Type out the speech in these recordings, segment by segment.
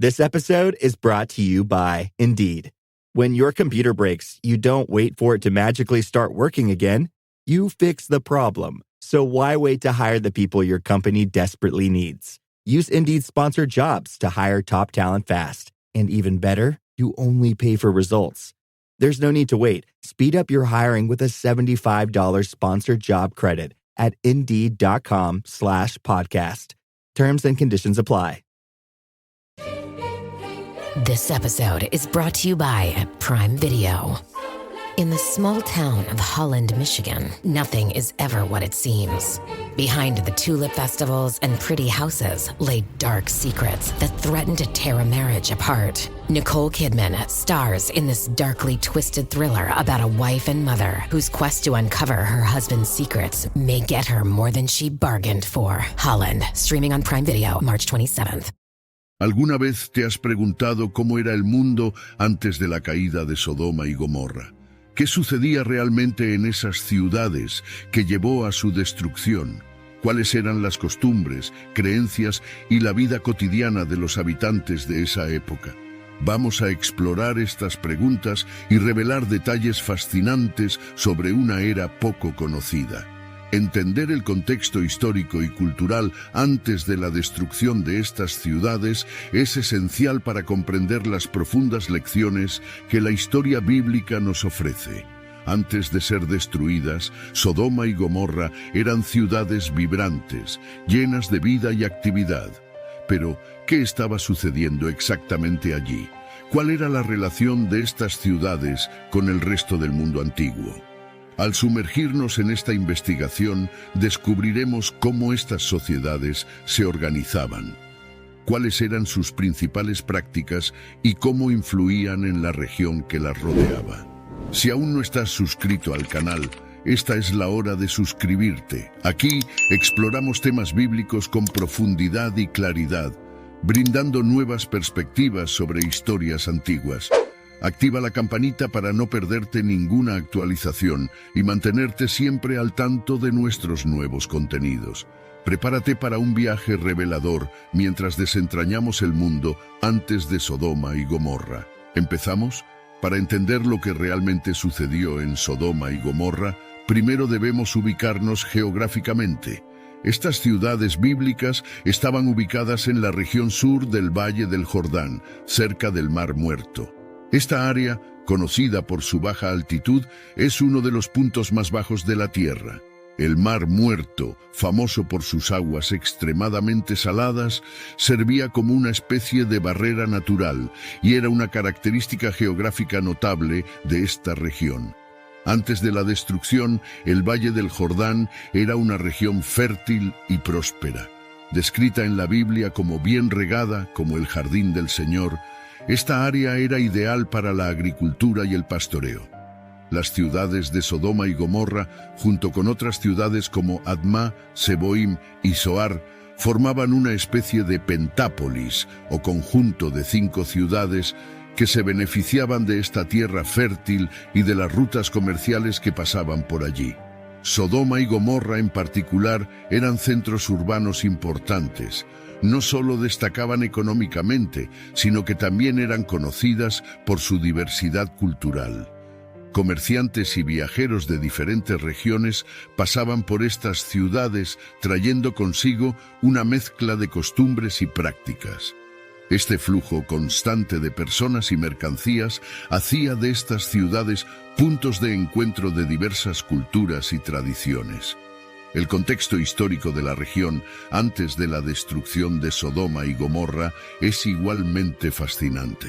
This episode is brought to you by Indeed. When your computer breaks, you don't wait for it to magically start working again. You fix the problem. So why wait to hire the people your company desperately needs? Use Indeed's sponsored jobs to hire top talent fast. And even better, you only pay for results. There's no need to wait. Speed up your hiring with a $75 sponsored job credit at Indeed.com/podcast. Terms and conditions apply. This episode is brought to you by Prime Video. In the small town of Holland, Michigan, nothing is ever what it seems. Behind the tulip festivals and pretty houses lay dark secrets that threaten to tear a marriage apart. Nicole Kidman stars in this darkly twisted thriller about a wife and mother whose quest to uncover her husband's secrets may get her more than she bargained for. Holland, streaming on Prime Video, March 27th. ¿Alguna vez te has preguntado cómo era el mundo antes de la caída de Sodoma y Gomorra? ¿Qué sucedía realmente en esas ciudades que llevó a su destrucción? ¿Cuáles eran las costumbres, creencias y la vida cotidiana de los habitantes de esa época? Vamos a explorar estas preguntas y revelar detalles fascinantes sobre una era poco conocida. Entender el contexto histórico y cultural antes de la destrucción de estas ciudades es esencial para comprender las profundas lecciones que la historia bíblica nos ofrece. Antes de ser destruidas, Sodoma y Gomorra eran ciudades vibrantes, llenas de vida y actividad. Pero, ¿qué estaba sucediendo exactamente allí? ¿Cuál era la relación de estas ciudades con el resto del mundo antiguo? Al sumergirnos en esta investigación, descubriremos cómo estas sociedades se organizaban, cuáles eran sus principales prácticas y cómo influían en la región que las rodeaba. Si aún no estás suscrito al canal, esta es la hora de suscribirte. Aquí exploramos temas bíblicos con profundidad y claridad, brindando nuevas perspectivas sobre historias antiguas. Activa la campanita para no perderte ninguna actualización y mantenerte siempre al tanto de nuestros nuevos contenidos. Prepárate para un viaje revelador mientras desentrañamos el mundo antes de Sodoma y Gomorra. ¿Empezamos? Para entender lo que realmente sucedió en Sodoma y Gomorra, primero debemos ubicarnos geográficamente. Estas ciudades bíblicas estaban ubicadas en la región sur del Valle del Jordán, cerca del Mar Muerto. Esta área, conocida por su baja altitud, es uno de los puntos más bajos de la Tierra. El Mar Muerto, famoso por sus aguas extremadamente saladas, servía como una especie de barrera natural y era una característica geográfica notable de esta región. Antes de la destrucción, el Valle del Jordán era una región fértil y próspera. Descrita en la Biblia como bien regada, como el jardín del Señor, esta área era ideal para la agricultura y el pastoreo. Las ciudades de Sodoma y Gomorra, junto con otras ciudades como Admá, Seboim y Zoar, formaban una especie de pentápolis o conjunto de 5 ciudades que se beneficiaban de esta tierra fértil y de las rutas comerciales que pasaban por allí. Sodoma y Gomorra en particular eran centros urbanos importantes. No solo destacaban económicamente, sino que también eran conocidas por su diversidad cultural. Comerciantes y viajeros de diferentes regiones pasaban por estas ciudades trayendo consigo una mezcla de costumbres y prácticas. Este flujo constante de personas y mercancías hacía de estas ciudades puntos de encuentro de diversas culturas y tradiciones. El contexto histórico de la región antes de la destrucción de Sodoma y Gomorra es igualmente fascinante.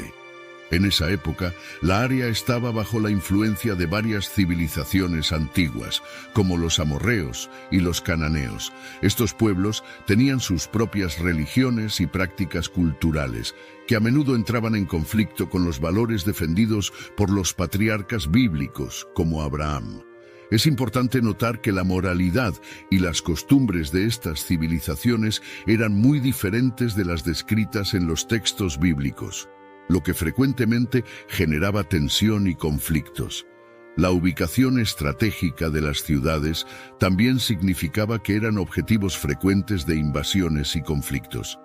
En esa época, la área estaba bajo la influencia de varias civilizaciones antiguas, como los amorreos y los cananeos. Estos pueblos tenían sus propias religiones y prácticas culturales, que a menudo entraban en conflicto con los valores defendidos por los patriarcas bíblicos, como Abraham. Es importante notar que la moralidad y las costumbres de estas civilizaciones eran muy diferentes de las descritas en los textos bíblicos, lo que frecuentemente generaba tensión y conflictos. La ubicación estratégica de las ciudades también significaba que eran objetivos frecuentes de invasiones y conflictos.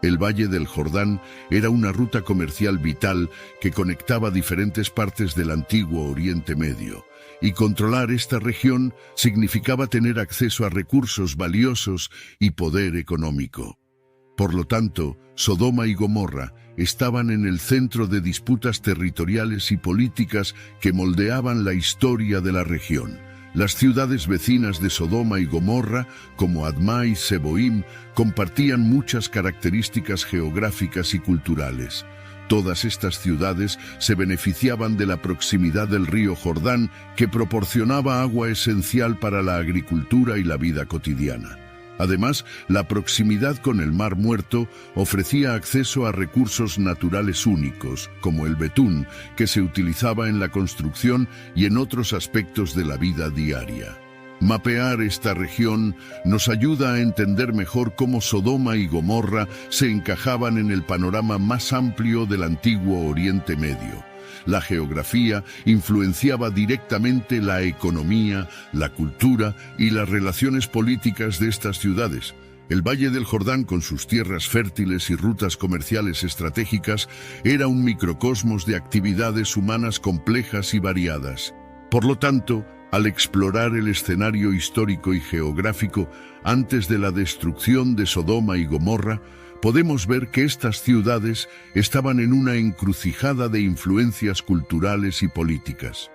El Valle del Jordán era una ruta comercial vital que conectaba diferentes partes del antiguo Oriente Medio, y controlar esta región significaba tener acceso a recursos valiosos y poder económico. Por lo tanto, Sodoma y Gomorra estaban en el centro de disputas territoriales y políticas que moldeaban la historia de la región. Las ciudades vecinas de Sodoma y Gomorra, como Admá y Seboim, compartían muchas características geográficas y culturales. Todas estas ciudades se beneficiaban de la proximidad del río Jordán, que proporcionaba agua esencial para la agricultura y la vida cotidiana. Además, la proximidad con el Mar Muerto ofrecía acceso a recursos naturales únicos, como el betún, que se utilizaba en la construcción y en otros aspectos de la vida diaria. Mapear esta región nos ayuda a entender mejor cómo Sodoma y Gomorra se encajaban en el panorama más amplio del antiguo Oriente Medio. La geografía influenciaba directamente la economía, la cultura y las relaciones políticas de estas ciudades. El Valle del Jordán, con sus tierras fértiles y rutas comerciales estratégicas, era un microcosmos de actividades humanas complejas y variadas. Por lo tanto, al explorar el escenario histórico y geográfico antes de la destrucción de Sodoma y Gomorra, podemos ver que estas ciudades estaban en una encrucijada de influencias culturales y políticas.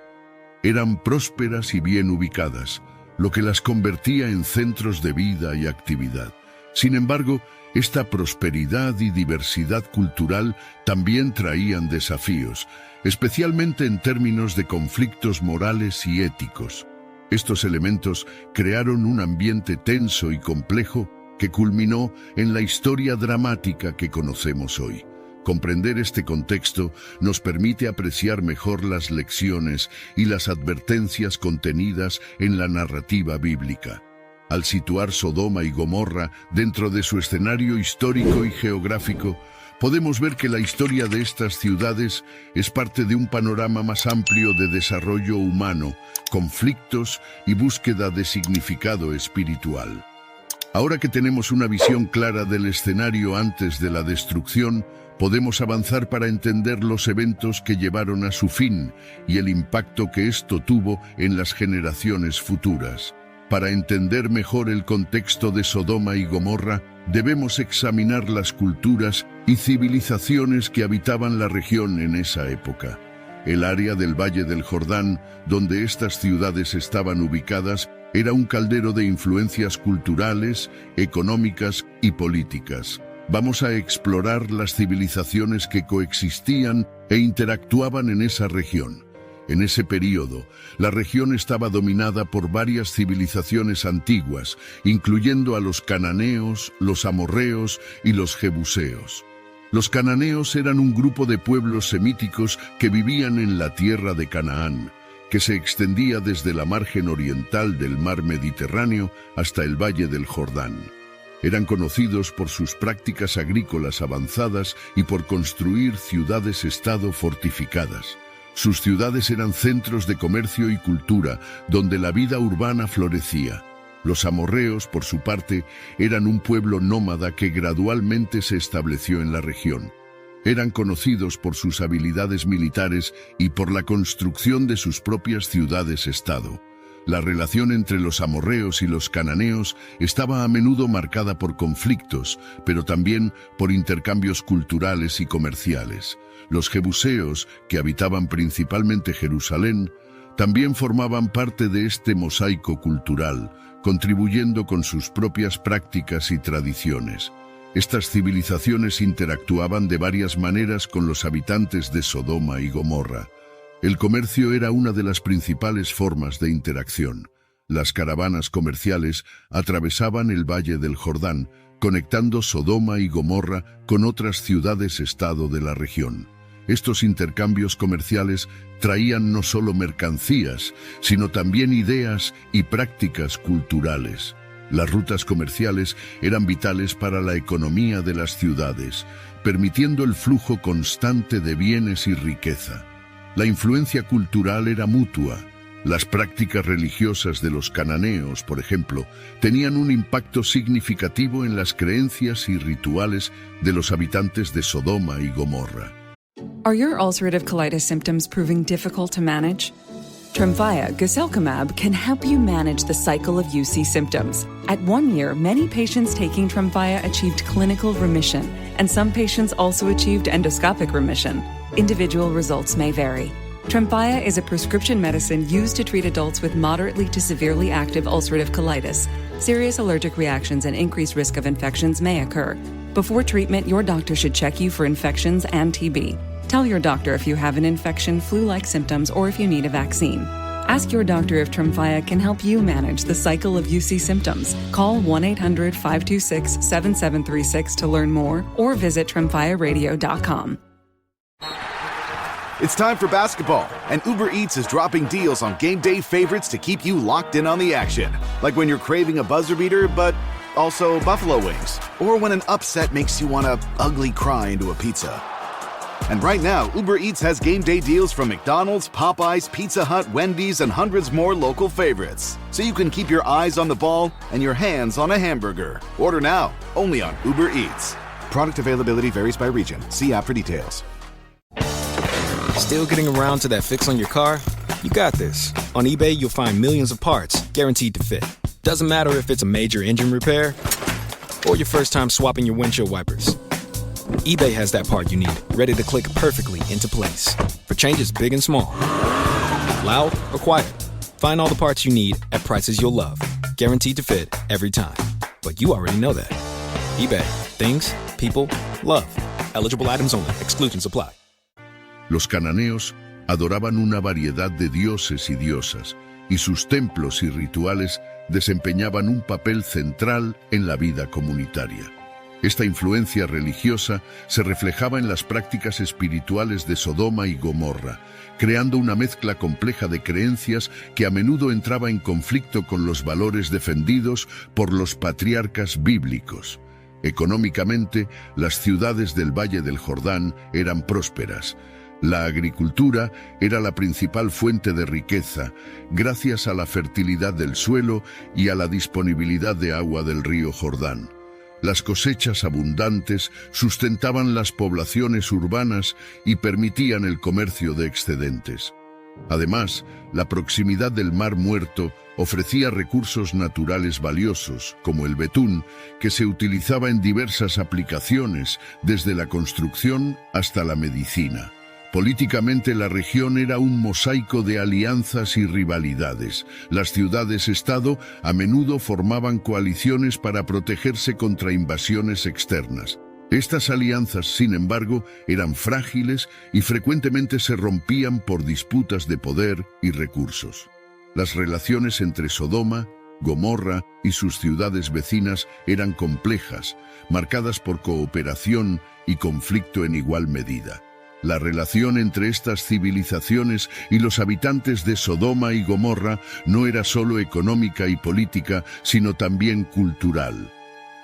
Eran prósperas y bien ubicadas, lo que las convertía en centros de vida y actividad. Sin embargo, esta prosperidad y diversidad cultural también traían desafíos, especialmente en términos de conflictos morales y éticos. Estos elementos crearon un ambiente tenso y complejo que culminó en la historia dramática que conocemos hoy. Comprender este contexto nos permite apreciar mejor las lecciones y las advertencias contenidas en la narrativa bíblica. Al situar Sodoma y Gomorra dentro de su escenario histórico y geográfico, podemos ver que la historia de estas ciudades es parte de un panorama más amplio de desarrollo humano, conflictos y búsqueda de significado espiritual. Ahora que tenemos una visión clara del escenario antes de la destrucción, podemos avanzar para entender los eventos que llevaron a su fin y el impacto que esto tuvo en las generaciones futuras. Para entender mejor el contexto de Sodoma y Gomorra, debemos examinar las culturas y civilizaciones que habitaban la región en esa época. El área del Valle del Jordán, donde estas ciudades estaban ubicadas, era un caldero de influencias culturales, económicas y políticas. Vamos a explorar las civilizaciones que coexistían e interactuaban en esa región. En ese período, la región estaba dominada por varias civilizaciones antiguas, incluyendo a los cananeos, los amorreos y los jebuseos. Los cananeos eran un grupo de pueblos semíticos que vivían en la tierra de Canaán, que se extendía desde la margen oriental del mar Mediterráneo hasta el Valle del Jordán. Eran conocidos por sus prácticas agrícolas avanzadas y por construir ciudades-estado fortificadas. Sus ciudades eran centros de comercio y cultura, donde la vida urbana florecía. Los amorreos, por su parte, eran un pueblo nómada que gradualmente se estableció en la región. Eran conocidos por sus habilidades militares y por la construcción de sus propias ciudades-estado. La relación entre los amorreos y los cananeos estaba a menudo marcada por conflictos, pero también por intercambios culturales y comerciales. Los jebuseos, que habitaban principalmente Jerusalén, también formaban parte de este mosaico cultural, contribuyendo con sus propias prácticas y tradiciones. Estas civilizaciones interactuaban de varias maneras con los habitantes de Sodoma y Gomorra. El comercio era una de las principales formas de interacción. Las caravanas comerciales atravesaban el Valle del Jordán, conectando Sodoma y Gomorra con otras ciudades-estado de la región. Estos intercambios comerciales traían no solo mercancías, sino también ideas y prácticas culturales. Las rutas comerciales eran vitales para la economía de las ciudades, permitiendo el flujo constante de bienes y riqueza. La influencia cultural era mutua. Las prácticas religiosas de los cananeos, por ejemplo, tenían un impacto significativo en las creencias y rituales de los habitantes de Sodoma y Gomorra. Are your ulcerative colitis symptoms proving difficult to manage? Tremfya guselkumab can help you manage the cycle of UC symptoms. At 1 year, many patients taking Tremfya achieved clinical remission, and some patients also achieved endoscopic remission. Individual results may vary. Tremfya is a prescription medicine used to treat adults with moderately to severely active ulcerative colitis. Serious allergic reactions and increased risk of infections may occur. Before treatment, your doctor should check you for infections and TB. Tell your doctor if you have an infection, flu-like symptoms, or if you need a vaccine. Ask your doctor if Tremfya can help you manage the cycle of UC symptoms. Call 1-800-526-7736 to learn more or visit tremfyaradio.com. It's time for basketball, and Uber Eats is dropping deals on game day favorites to keep you locked in on the action. Like when you're craving a buzzer beater, but also buffalo wings. Or when an upset makes you want to ugly cry into a pizza. And right now, Uber Eats has game day deals from McDonald's, Popeyes, Pizza Hut, Wendy's, and hundreds more local favorites. So you can keep your eyes on the ball and your hands on a hamburger. Order now, only on Uber Eats. Product availability varies by region. See app for details. Still getting around to that fix on your car? You got this. On eBay, you'll find millions of parts, guaranteed to fit. Doesn't matter if it's a major engine repair or your first time swapping your windshield wipers. eBay has that part you need, ready to click perfectly into place. For changes big and small. Loud or quiet. Find all the parts you need at prices you'll love. Guaranteed to fit every time. But you already know that. eBay. Things, people, love. Eligible items only. Exclusions apply. Los cananeos adoraban una variedad de dioses y diosas, y sus templos y rituales desempeñaban un papel central en la vida comunitaria. Esta influencia religiosa se reflejaba en las prácticas espirituales de Sodoma y Gomorra, creando una mezcla compleja de creencias que a menudo entraba en conflicto con los valores defendidos por los patriarcas bíblicos. Económicamente, las ciudades del Valle del Jordán eran prósperas. La agricultura era la principal fuente de riqueza, gracias a la fertilidad del suelo y a la disponibilidad de agua del río Jordán. Las cosechas abundantes sustentaban las poblaciones urbanas y permitían el comercio de excedentes. Además, la proximidad del Mar Muerto ofrecía recursos naturales valiosos, como el betún, que se utilizaba en diversas aplicaciones, desde la construcción hasta la medicina. Políticamente, la región era un mosaico de alianzas y rivalidades. Las ciudades-estado a menudo formaban coaliciones para protegerse contra invasiones externas. Estas alianzas, sin embargo, eran frágiles y frecuentemente se rompían por disputas de poder y recursos. Las relaciones entre Sodoma, Gomorra y sus ciudades vecinas eran complejas, marcadas por cooperación y conflicto en igual medida. La relación entre estas civilizaciones y los habitantes de Sodoma y Gomorra no era solo económica y política, sino también cultural.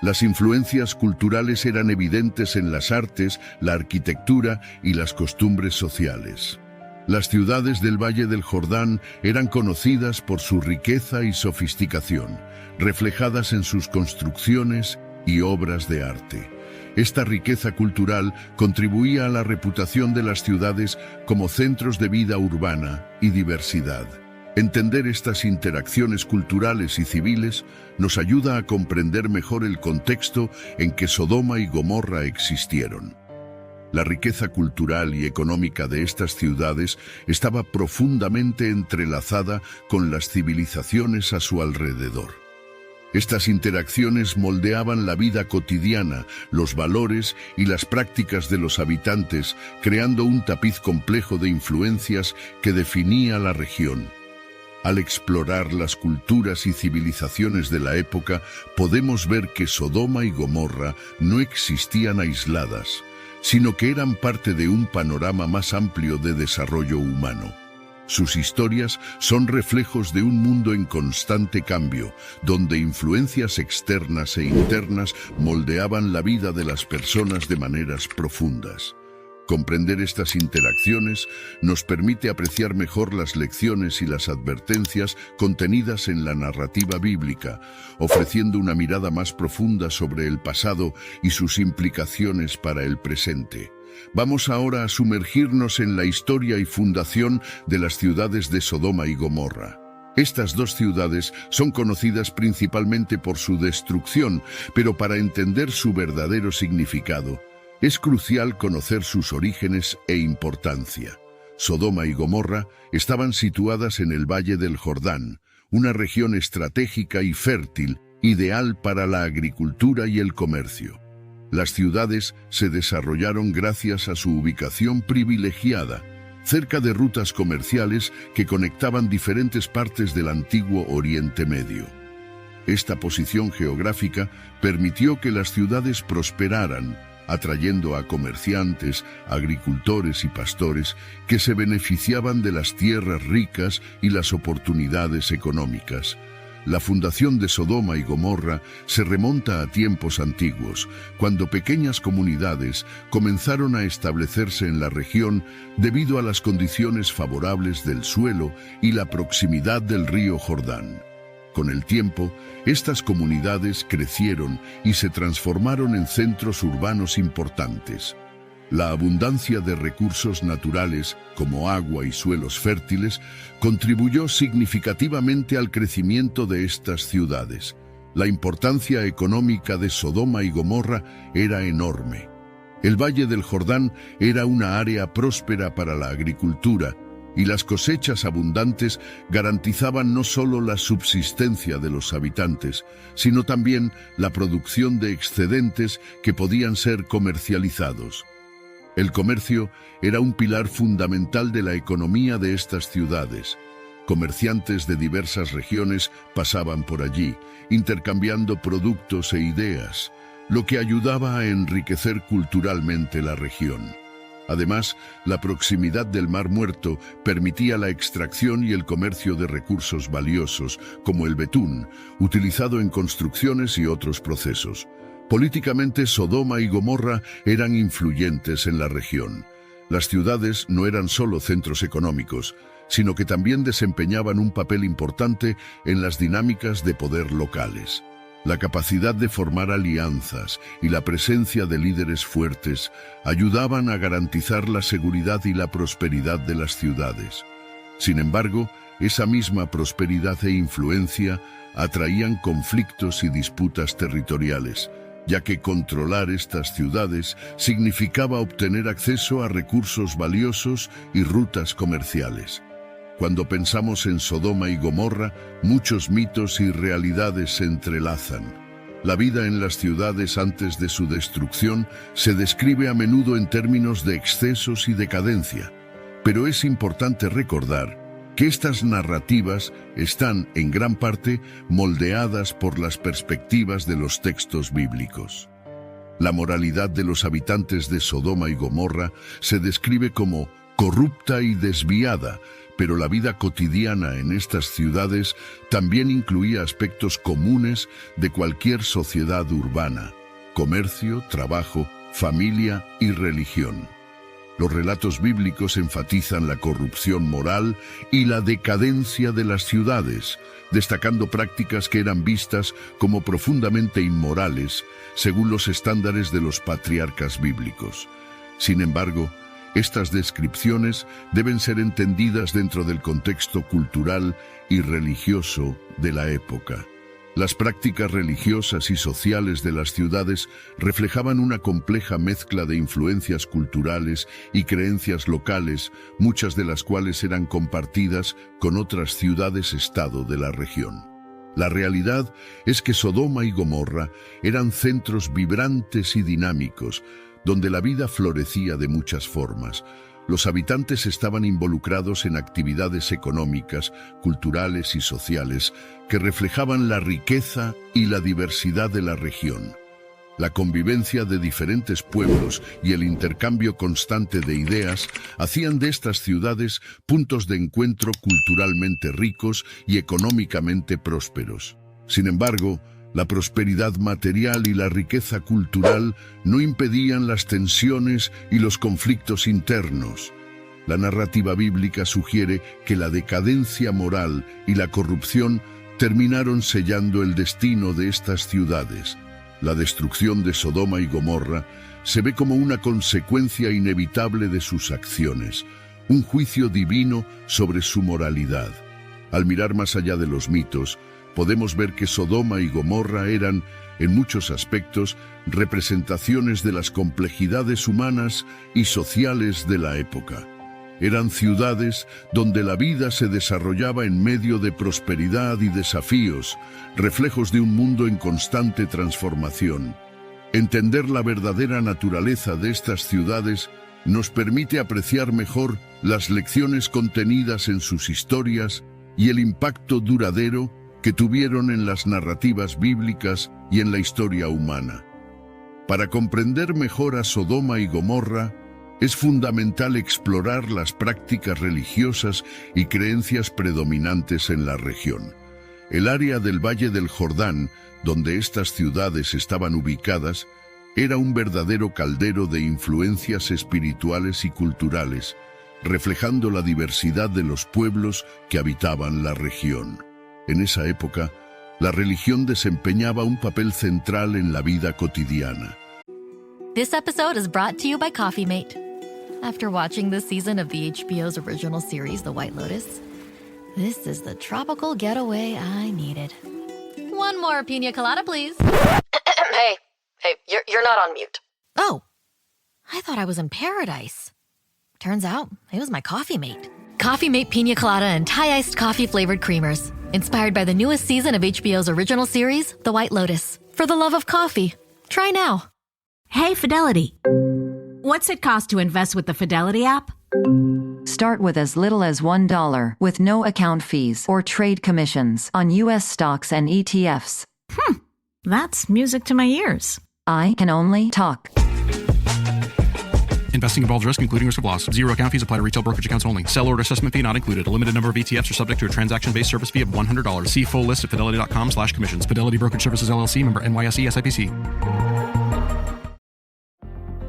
Las influencias culturales eran evidentes en las artes, la arquitectura y las costumbres sociales. Las ciudades del Valle del Jordán eran conocidas por su riqueza y sofisticación, reflejadas en sus construcciones y obras de arte. Esta riqueza cultural contribuía a la reputación de las ciudades como centros de vida urbana y diversidad. Entender estas interacciones culturales y civiles nos ayuda a comprender mejor el contexto en que Sodoma y Gomorra existieron. La riqueza cultural y económica de estas ciudades estaba profundamente entrelazada con las civilizaciones a su alrededor. Estas interacciones moldeaban la vida cotidiana, los valores y las prácticas de los habitantes, creando un tapiz complejo de influencias que definía la región. Al explorar las culturas y civilizaciones de la época, podemos ver que Sodoma y Gomorra no existían aisladas, sino que eran parte de un panorama más amplio de desarrollo humano. Sus historias son reflejos de un mundo en constante cambio, donde influencias externas e internas moldeaban la vida de las personas de maneras profundas. Comprender estas interacciones nos permite apreciar mejor las lecciones y las advertencias contenidas en la narrativa bíblica, ofreciendo una mirada más profunda sobre el pasado y sus implicaciones para el presente. Vamos ahora a sumergirnos en la historia y fundación de las ciudades de Sodoma y Gomorra. Estas dos ciudades son conocidas principalmente por su destrucción, pero para entender su verdadero significado, es crucial conocer sus orígenes e importancia. Sodoma y Gomorra estaban situadas en el Valle del Jordán, una región estratégica y fértil, ideal para la agricultura y el comercio. Las ciudades se desarrollaron gracias a su ubicación privilegiada, cerca de rutas comerciales que conectaban diferentes partes del antiguo Oriente Medio. Esta posición geográfica permitió que las ciudades prosperaran, atrayendo a comerciantes, agricultores y pastores que se beneficiaban de las tierras ricas y las oportunidades económicas. La fundación de Sodoma y Gomorra se remonta a tiempos antiguos, cuando pequeñas comunidades comenzaron a establecerse en la región debido a las condiciones favorables del suelo y la proximidad del río Jordán. Con el tiempo, estas comunidades crecieron y se transformaron en centros urbanos importantes. La abundancia de recursos naturales, como agua y suelos fértiles, contribuyó significativamente al crecimiento de estas ciudades. La importancia económica de Sodoma y Gomorra era enorme. El Valle del Jordán era una área próspera para la agricultura, y las cosechas abundantes garantizaban no solo la subsistencia de los habitantes, sino también la producción de excedentes que podían ser comercializados. El comercio era un pilar fundamental de la economía de estas ciudades. Comerciantes de diversas regiones pasaban por allí, intercambiando productos e ideas, lo que ayudaba a enriquecer culturalmente la región. Además, la proximidad del Mar Muerto permitía la extracción y el comercio de recursos valiosos, como el betún, utilizado en construcciones y otros procesos. Políticamente, Sodoma y Gomorra eran influyentes en la región. Las ciudades no eran solo centros económicos, sino que también desempeñaban un papel importante en las dinámicas de poder locales. La capacidad de formar alianzas y la presencia de líderes fuertes ayudaban a garantizar la seguridad y la prosperidad de las ciudades. Sin embargo, esa misma prosperidad e influencia atraían conflictos y disputas territoriales, ya que controlar estas ciudades significaba obtener acceso a recursos valiosos y rutas comerciales. Cuando pensamos en Sodoma y Gomorra, muchos mitos y realidades se entrelazan. La vida en las ciudades antes de su destrucción se describe a menudo en términos de excesos y decadencia, pero es importante recordar que estas narrativas están, en gran parte, moldeadas por las perspectivas de los textos bíblicos. La moralidad de los habitantes de Sodoma y Gomorra se describe como corrupta y desviada, pero la vida cotidiana en estas ciudades también incluía aspectos comunes de cualquier sociedad urbana: comercio, trabajo, familia y religión. Los relatos bíblicos enfatizan la corrupción moral y la decadencia de las ciudades, destacando prácticas que eran vistas como profundamente inmorales según los estándares de los patriarcas bíblicos. Sin embargo, estas descripciones deben ser entendidas dentro del contexto cultural y religioso de la época. Las prácticas religiosas y sociales de las ciudades reflejaban una compleja mezcla de influencias culturales y creencias locales, muchas de las cuales eran compartidas con otras ciudades-estado de la región. La realidad es que Sodoma y Gomorra eran centros vibrantes y dinámicos, donde la vida florecía de muchas formas. Los habitantes estaban involucrados en actividades económicas, culturales y sociales que reflejaban la riqueza y la diversidad de la región. La convivencia de diferentes pueblos y el intercambio constante de ideas hacían de estas ciudades puntos de encuentro culturalmente ricos y económicamente prósperos. Sin embargo, La prosperidad material y la riqueza cultural no impedían las tensiones y los conflictos internos. La narrativa bíblica sugiere que la decadencia moral y la corrupción terminaron sellando el destino de estas ciudades. La destrucción de Sodoma y Gomorra se ve como una consecuencia inevitable de sus acciones, un juicio divino sobre su moralidad. Al mirar más allá de los mitos, podemos ver que Sodoma y Gomorra eran, en muchos aspectos, representaciones de las complejidades humanas y sociales de la época. Eran ciudades donde la vida se desarrollaba en medio de prosperidad y desafíos, reflejos de un mundo en constante transformación. Entender la verdadera naturaleza de estas ciudades nos permite apreciar mejor las lecciones contenidas en sus historias y el impacto duradero que tuvieron en las narrativas bíblicas y en la historia humana. Para comprender mejor a Sodoma y Gomorra, es fundamental explorar las prácticas religiosas y creencias predominantes en la región. El área del Valle del Jordán, donde estas ciudades estaban ubicadas, era un verdadero caldero de influencias espirituales y culturales, reflejando la diversidad de los pueblos que habitaban la región. En esa época, la religión desempeñaba un papel central en la vida cotidiana. This episode is brought to you by Coffee Mate. After watching this season of the HBO's original series, The White Lotus, this is the tropical getaway I needed. One more pina colada, please. Hey, you're not on mute. Oh, I thought I was in paradise. Turns out, it was my Coffee Mate. Coffee Mate Pina Colada and Thai-iced coffee-flavored creamers. Inspired by the newest season of HBO's original series, The White Lotus. For the love of coffee. Try now. Hey, Fidelity. What's it cost to invest with the Fidelity app? Start with as little as $1 with no account fees or trade commissions on U.S. stocks and ETFs. That's music to my ears. I can only talk. Investing involves risk, including risk of loss. Zero account fees apply to retail brokerage accounts only. Sell order assessment fee not included. A limited number of ETFs are subject to a transaction-based service fee of $100. See full list at fidelity.com/commissions. Fidelity Brokerage Services, LLC, member NYSE SIPC.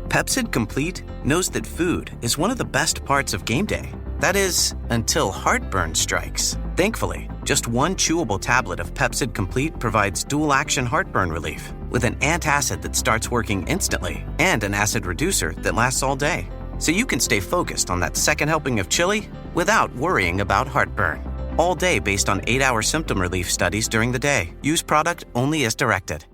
Pepcid Complete knows that food is one of the best parts of game day. That is, until heartburn strikes. Thankfully, just one chewable tablet of Pepcid Complete provides dual-action heartburn relief with an antacid that starts working instantly and an acid reducer that lasts all day. So you can stay focused on that second helping of chili without worrying about heartburn. All day based on 8-hour symptom relief studies during the day. Use product only as directed.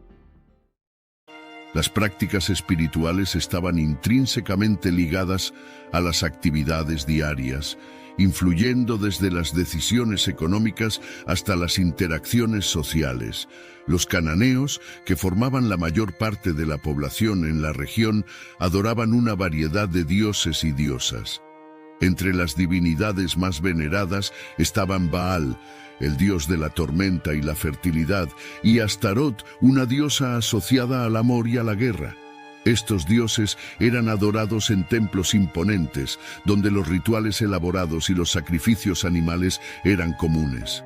Las prácticas espirituales estaban intrínsecamente ligadas a las actividades diarias, influyendo desde las decisiones económicas hasta las interacciones sociales. Los cananeos, que formaban la mayor parte de la población en la región, adoraban una variedad de dioses y diosas. Entre las divinidades más veneradas estaban Baal, el dios de la tormenta y la fertilidad, y Astarot, una diosa asociada al amor y a la guerra. Estos dioses eran adorados en templos imponentes, donde los rituales elaborados y los sacrificios animales eran comunes.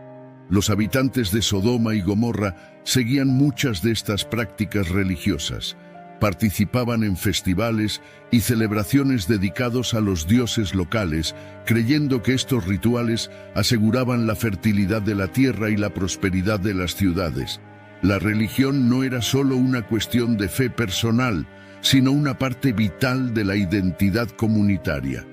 Los habitantes de Sodoma y Gomorra seguían muchas de estas prácticas religiosas. Participaban en festivales y celebraciones dedicados a los dioses locales, creyendo que estos rituales aseguraban la fertilidad de la tierra y la prosperidad de las ciudades. La religión no era solo una cuestión de fe personal, sino una parte vital de la identidad comunitaria.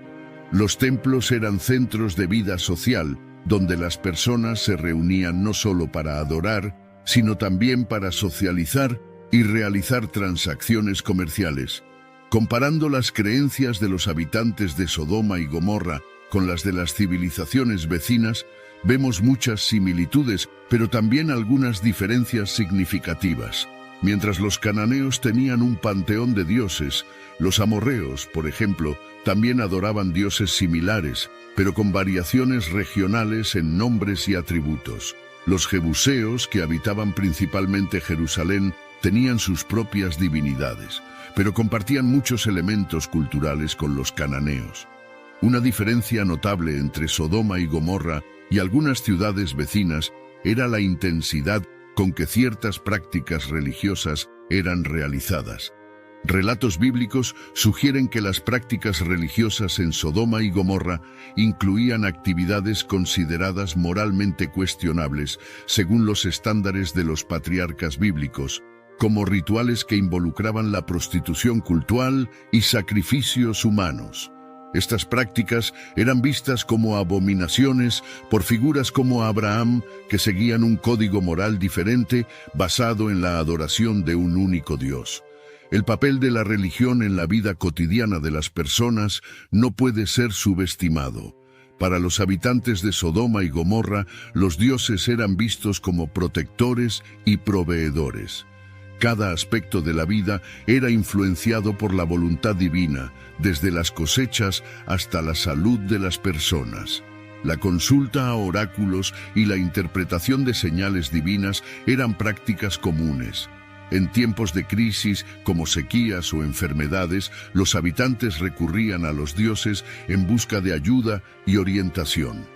Los templos eran centros de vida social, donde las personas se reunían no solo para adorar, sino también para socializar y realizar transacciones comerciales. Comparando las creencias de los habitantes de Sodoma y Gomorra con las de las civilizaciones vecinas, vemos muchas similitudes, pero también algunas diferencias significativas. Mientras los cananeos tenían un panteón de dioses, los amorreos, por ejemplo, también adoraban dioses similares, pero con variaciones regionales en nombres y atributos. Los jebuseos, que habitaban principalmente Jerusalén, tenían sus propias divinidades, pero compartían muchos elementos culturales con los cananeos. Una diferencia notable entre Sodoma y Gomorra y algunas ciudades vecinas era la intensidad con que ciertas prácticas religiosas eran realizadas. Relatos bíblicos sugieren que las prácticas religiosas en Sodoma y Gomorra incluían actividades consideradas moralmente cuestionables según los estándares de los patriarcas bíblicos, como rituales que involucraban la prostitución cultural y sacrificios humanos. Estas prácticas eran vistas como abominaciones por figuras como Abraham, que seguían un código moral diferente basado en la adoración de un único Dios. El papel de la religión en la vida cotidiana de las personas no puede ser subestimado. Para los habitantes de Sodoma y Gomorra, los dioses eran vistos como protectores y proveedores. Cada aspecto de la vida era influenciado por la voluntad divina, desde las cosechas hasta la salud de las personas. La consulta a oráculos y la interpretación de señales divinas eran prácticas comunes. En tiempos de crisis, como sequías o enfermedades, los habitantes recurrían a los dioses en busca de ayuda y orientación.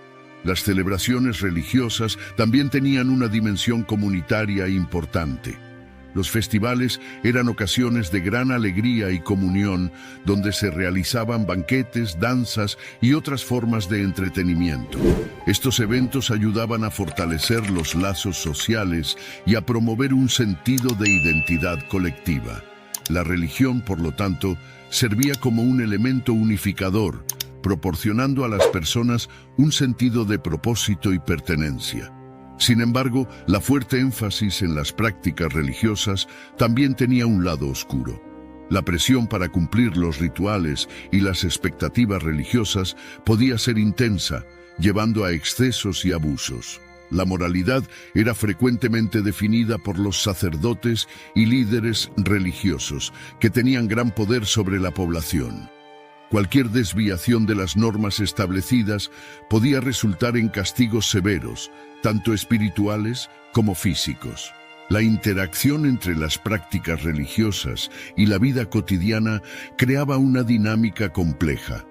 Las celebraciones religiosas también tenían una dimensión comunitaria importante. Los festivales eran ocasiones de gran alegría y comunión, donde se realizaban banquetes, danzas y otras formas de entretenimiento. Estos eventos ayudaban a fortalecer los lazos sociales y a promover un sentido de identidad colectiva. La religión, por lo tanto, servía como un elemento unificador, proporcionando a las personas un sentido de propósito y pertenencia. Sin embargo, la fuerte énfasis en las prácticas religiosas también tenía un lado oscuro. La presión para cumplir los rituales y las expectativas religiosas podía ser intensa, llevando a excesos y abusos. La moralidad era frecuentemente definida por los sacerdotes y líderes religiosos, que tenían gran poder sobre la población. Cualquier desviación de las normas establecidas podía resultar en castigos severos, tanto espirituales como físicos. La interacción entre las prácticas religiosas y la vida cotidiana creaba una dinámica compleja.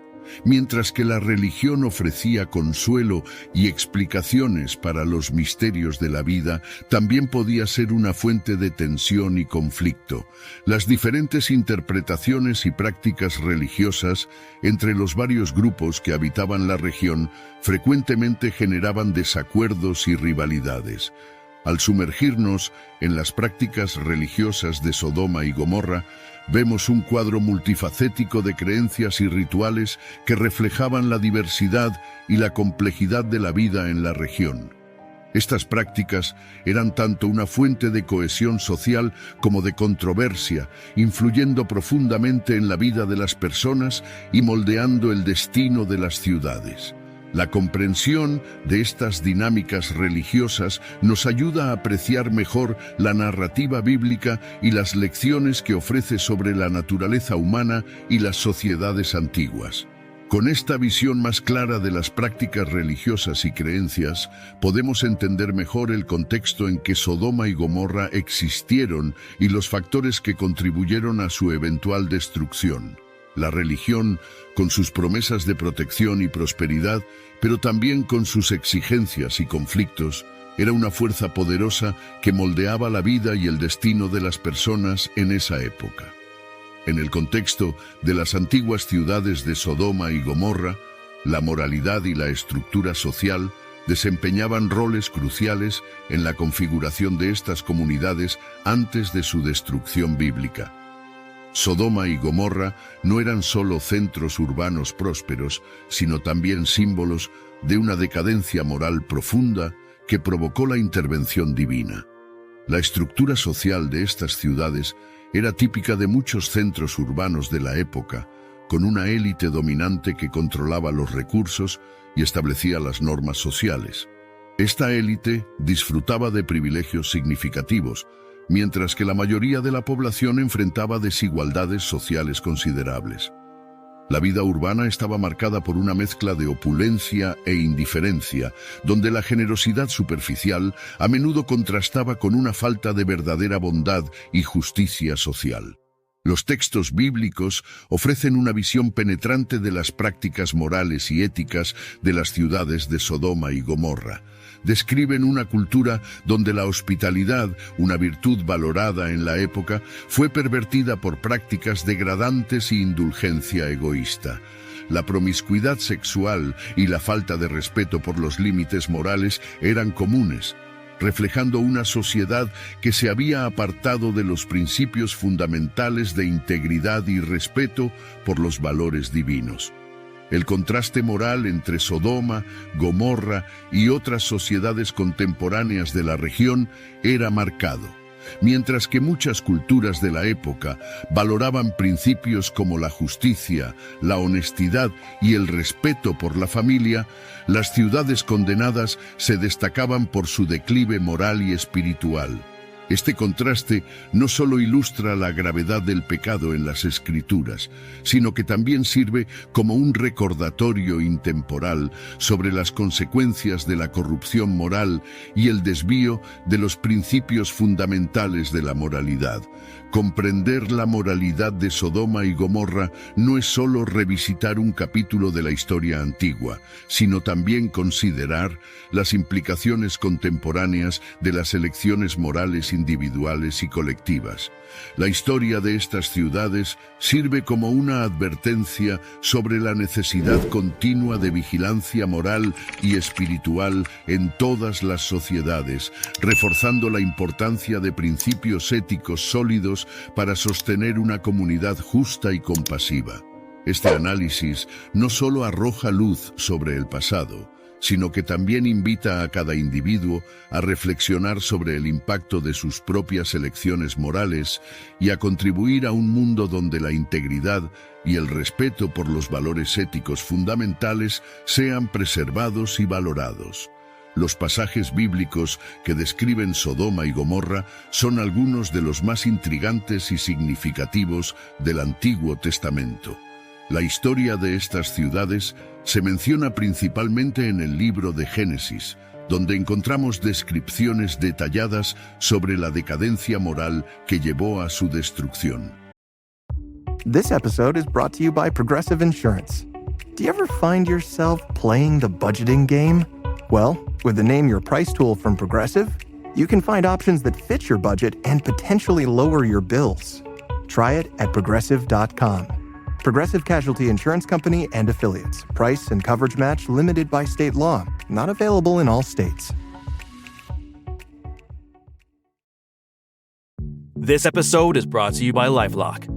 Mientras que la religión ofrecía consuelo y explicaciones para los misterios de la vida, también podía ser una fuente de tensión y conflicto. Las diferentes interpretaciones y prácticas religiosas entre los varios grupos que habitaban la región frecuentemente generaban desacuerdos y rivalidades. Al sumergirnos en las prácticas religiosas de Sodoma y Gomorra, vemos un cuadro multifacético de creencias y rituales que reflejaban la diversidad y la complejidad de la vida en la región. Estas prácticas eran tanto una fuente de cohesión social como de controversia, influyendo profundamente en la vida de las personas y moldeando el destino de las ciudades. La comprensión de estas dinámicas religiosas nos ayuda a apreciar mejor la narrativa bíblica y las lecciones que ofrece sobre la naturaleza humana y las sociedades antiguas. Con esta visión más clara de las prácticas religiosas y creencias, podemos entender mejor el contexto en que Sodoma y Gomorra existieron y los factores que contribuyeron a su eventual destrucción. La religión, con sus promesas de protección y prosperidad, pero también con sus exigencias y conflictos, era una fuerza poderosa que moldeaba la vida y el destino de las personas en esa época. En el contexto de las antiguas ciudades de Sodoma y Gomorra, la moralidad y la estructura social desempeñaban roles cruciales en la configuración de estas comunidades antes de su destrucción bíblica. Sodoma y Gomorra no eran solo centros urbanos prósperos, sino también símbolos de una decadencia moral profunda que provocó la intervención divina. La estructura social de estas ciudades era típica de muchos centros urbanos de la época, con una élite dominante que controlaba los recursos y establecía las normas sociales. Esta élite disfrutaba de privilegios significativos, mientras que la mayoría de la población enfrentaba desigualdades sociales considerables. La vida urbana estaba marcada por una mezcla de opulencia e indiferencia, donde la generosidad superficial a menudo contrastaba con una falta de verdadera bondad y justicia social. Los textos bíblicos ofrecen una visión penetrante de las prácticas morales y éticas de las ciudades de Sodoma y Gomorra. Describen una cultura donde la hospitalidad, una virtud valorada en la época, fue pervertida por prácticas degradantes y indulgencia egoísta. La promiscuidad sexual y la falta de respeto por los límites morales eran comunes, reflejando una sociedad que se había apartado de los principios fundamentales de integridad y respeto por los valores divinos. El contraste moral entre Sodoma, Gomorra y otras sociedades contemporáneas de la región era marcado. Mientras que muchas culturas de la época valoraban principios como la justicia, la honestidad y el respeto por la familia, las ciudades condenadas se destacaban por su declive moral y espiritual. Este contraste no solo ilustra la gravedad del pecado en las Escrituras, sino que también sirve como un recordatorio intemporal sobre las consecuencias de la corrupción moral y el desvío de los principios fundamentales de la moralidad. Comprender la moralidad de Sodoma y Gomorra no es solo revisitar un capítulo de la historia antigua, sino también considerar las implicaciones contemporáneas de las elecciones morales individuales y colectivas. La historia de estas ciudades sirve como una advertencia sobre la necesidad continua de vigilancia moral y espiritual en todas las sociedades, reforzando la importancia de principios éticos sólidos para sostener una comunidad justa y compasiva. Este análisis no solo arroja luz sobre el pasado, sino que también invita a cada individuo a reflexionar sobre el impacto de sus propias elecciones morales y a contribuir a un mundo donde la integridad y el respeto por los valores éticos fundamentales sean preservados y valorados. Los pasajes bíblicos que describen Sodoma y Gomorra son algunos de los más intrigantes y significativos del Antiguo Testamento. La historia de estas ciudades se menciona principalmente en el libro de Génesis, donde encontramos descripciones detalladas sobre la decadencia moral que llevó a su destrucción. This episode is brought to you by Progressive Insurance. Do you ever find yourself playing the budgeting game? Well, with the Name Your Price tool from Progressive, you can find options that fit your budget and potentially lower your bills. Try it at Progressive.com. Progressive Casualty Insurance Company and Affiliates. Price and coverage match limited by state law. Not available in all states. This episode is brought to you by LifeLock.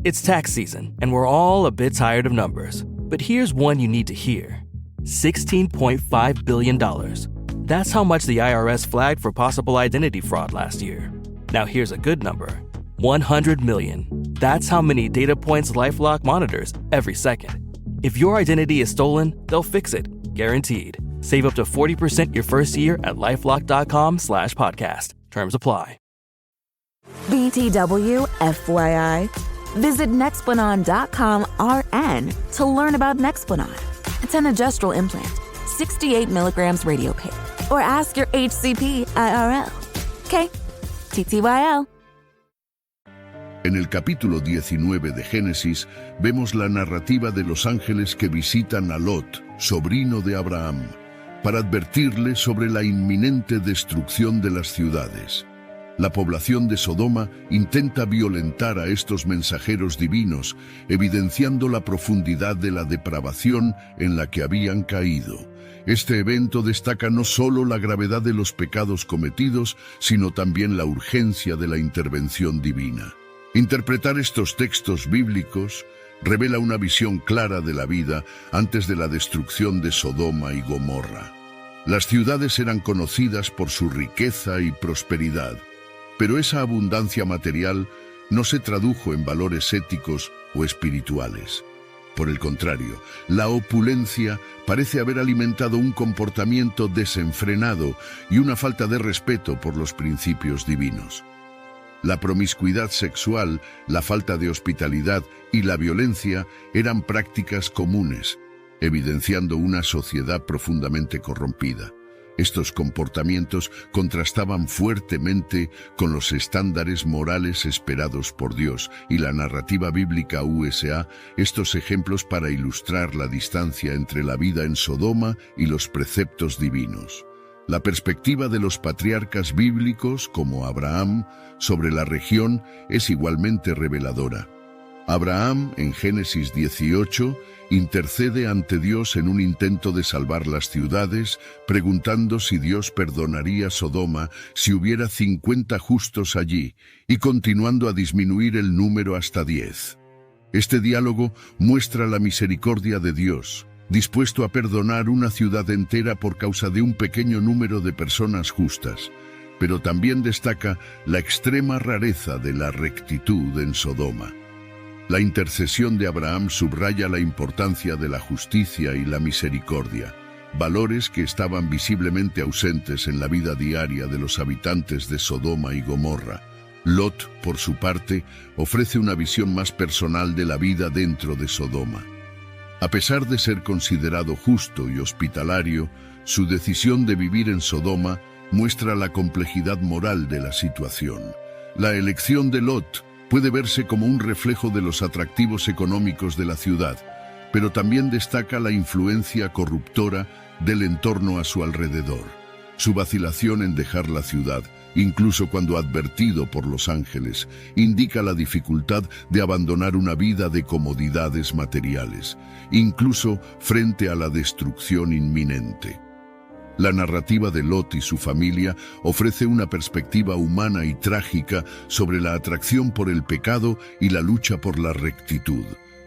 It's tax season, and we're all a bit tired of numbers. But here's one you need to hear. $16.5 billion. That's how much the IRS flagged for possible identity fraud last year. Now here's a good number. 100 million. That's how many data points LifeLock monitors every second. If your identity is stolen, they'll fix it, guaranteed. Save up to 40% your first year at LifeLock.com/podcast. Terms apply. BTW, FYI. Visit Nexplanon.com RN to learn about Nexplanon. It's an gestural implant, 68 milligrams radiopaque. Or ask your HCP IRL. Okay, TTYL. En el capítulo 19 de Génesis, vemos la narrativa de los ángeles que visitan a Lot, sobrino de Abraham, para advertirle sobre la inminente destrucción de las ciudades. La población de Sodoma intenta violentar a estos mensajeros divinos, evidenciando la profundidad de la depravación en la que habían caído. Este evento destaca no solo la gravedad de los pecados cometidos, sino también la urgencia de la intervención divina. Interpretar estos textos bíblicos revela una visión clara de la vida antes de la destrucción de Sodoma y Gomorra. Las ciudades eran conocidas por su riqueza y prosperidad, pero esa abundancia material no se tradujo en valores éticos o espirituales. Por el contrario, la opulencia parece haber alimentado un comportamiento desenfrenado y una falta de respeto por los principios divinos. La promiscuidad sexual, la falta de hospitalidad y la violencia eran prácticas comunes, evidenciando una sociedad profundamente corrompida. Estos comportamientos contrastaban fuertemente con los estándares morales esperados por Dios y la narrativa bíblica usa estos ejemplos para ilustrar la distancia entre la vida en Sodoma y los preceptos divinos. La perspectiva de los patriarcas bíblicos, como Abraham, sobre la región es igualmente reveladora. Abraham, en Génesis 18, intercede ante Dios en un intento de salvar las ciudades, preguntando si Dios perdonaría Sodoma si hubiera 50 justos allí, y continuando a disminuir el número hasta 10. Este diálogo muestra la misericordia de Dios, dispuesto a perdonar una ciudad entera por causa de un pequeño número de personas justas, pero también destaca la extrema rareza de la rectitud en Sodoma. La intercesión de Abraham subraya la importancia de la justicia y la misericordia, valores que estaban visiblemente ausentes en la vida diaria de los habitantes de Sodoma y Gomorra. Lot, por su parte, ofrece una visión más personal de la vida dentro de Sodoma. A pesar de ser considerado justo y hospitalario, su decisión de vivir en Sodoma muestra la complejidad moral de la situación. La elección de Lot puede verse como un reflejo de los atractivos económicos de la ciudad, pero también destaca la influencia corruptora del entorno a su alrededor. Su vacilación en dejar la ciudad, incluso cuando advertido por los ángeles, indica la dificultad de abandonar una vida de comodidades materiales, incluso frente a la destrucción inminente. La narrativa de Lot y su familia ofrece una perspectiva humana y trágica sobre la atracción por el pecado y la lucha por la rectitud.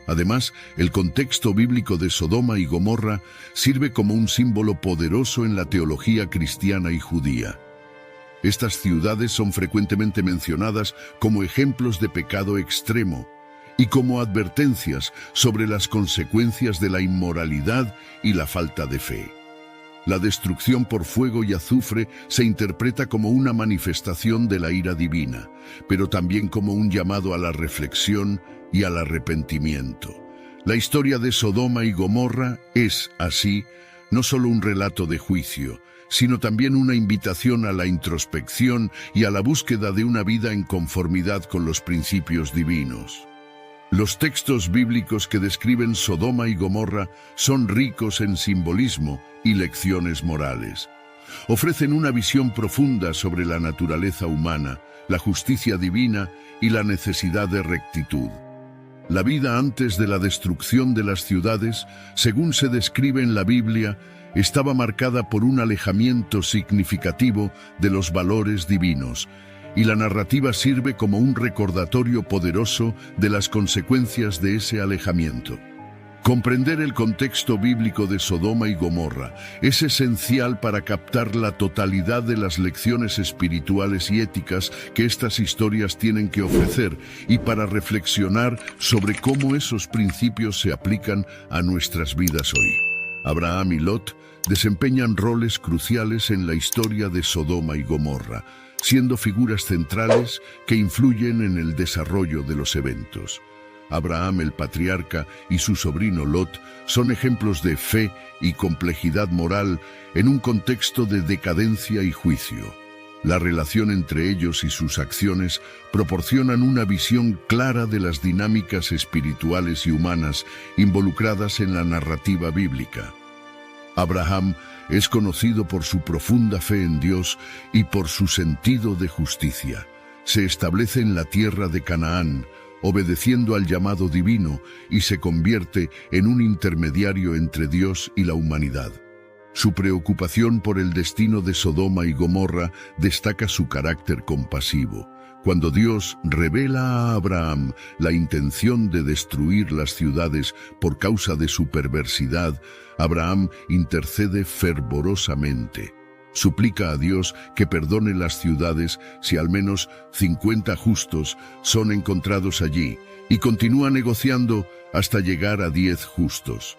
Además, el contexto bíblico de Sodoma y Gomorra sirve como un símbolo poderoso en la teología cristiana y judía. Estas ciudades son frecuentemente mencionadas como ejemplos de pecado extremo y como advertencias sobre las consecuencias de la inmoralidad y la falta de fe. La destrucción por fuego y azufre se interpreta como una manifestación de la ira divina, pero también como un llamado a la reflexión y al arrepentimiento. La historia de Sodoma y Gomorra es, así, no solo un relato de juicio, sino también una invitación a la introspección y a la búsqueda de una vida en conformidad con los principios divinos. Los textos bíblicos que describen Sodoma y Gomorra son ricos en simbolismo y lecciones morales. Ofrecen una visión profunda sobre la naturaleza humana, la justicia divina y la necesidad de rectitud. La vida antes de la destrucción de las ciudades, según se describe en la Biblia, estaba marcada por un alejamiento significativo de los valores divinos, y la narrativa sirve como un recordatorio poderoso de las consecuencias de ese alejamiento. Comprender el contexto bíblico de Sodoma y Gomorra es esencial para captar la totalidad de las lecciones espirituales y éticas que estas historias tienen que ofrecer y para reflexionar sobre cómo esos principios se aplican a nuestras vidas hoy. Abraham y Lot desempeñan roles cruciales en la historia de Sodoma y Gomorra, siendo figuras centrales que influyen en el desarrollo de los eventos. Abraham el patriarca y su sobrino Lot son ejemplos de fe y complejidad moral en un contexto de decadencia y juicio. La relación entre ellos y sus acciones proporcionan una visión clara de las dinámicas espirituales y humanas involucradas en la narrativa bíblica. Abraham es conocido por su profunda fe en Dios y por su sentido de justicia. Se establece en la tierra de Canaán, obedeciendo al llamado divino, y se convierte en un intermediario entre Dios y la humanidad. Su preocupación por el destino de Sodoma y Gomorra destaca su carácter compasivo. Cuando Dios revela a Abraham la intención de destruir las ciudades por causa de su perversidad, Abraham intercede fervorosamente. Suplica a Dios que perdone las ciudades si al menos 50 justos son encontrados allí, y continúa negociando hasta llegar a 10 justos.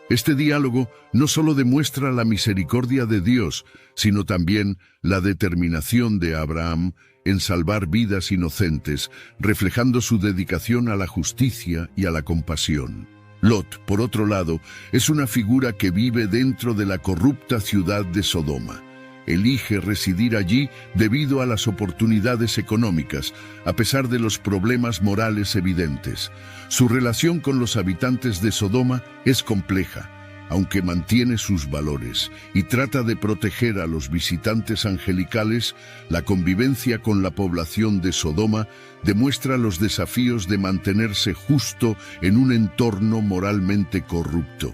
Este diálogo no solo demuestra la misericordia de Dios, sino también la determinación de Abraham en salvar vidas inocentes, reflejando su dedicación a la justicia y a la compasión. Lot, por otro lado, es una figura que vive dentro de la corrupta ciudad de Sodoma. Elige residir allí debido a las oportunidades económicas, a pesar de los problemas morales evidentes. Su relación con los habitantes de Sodoma es compleja, aunque mantiene sus valores y trata de proteger a los visitantes angelicales. La convivencia con la población de Sodoma demuestra los desafíos de mantenerse justo en un entorno moralmente corrupto.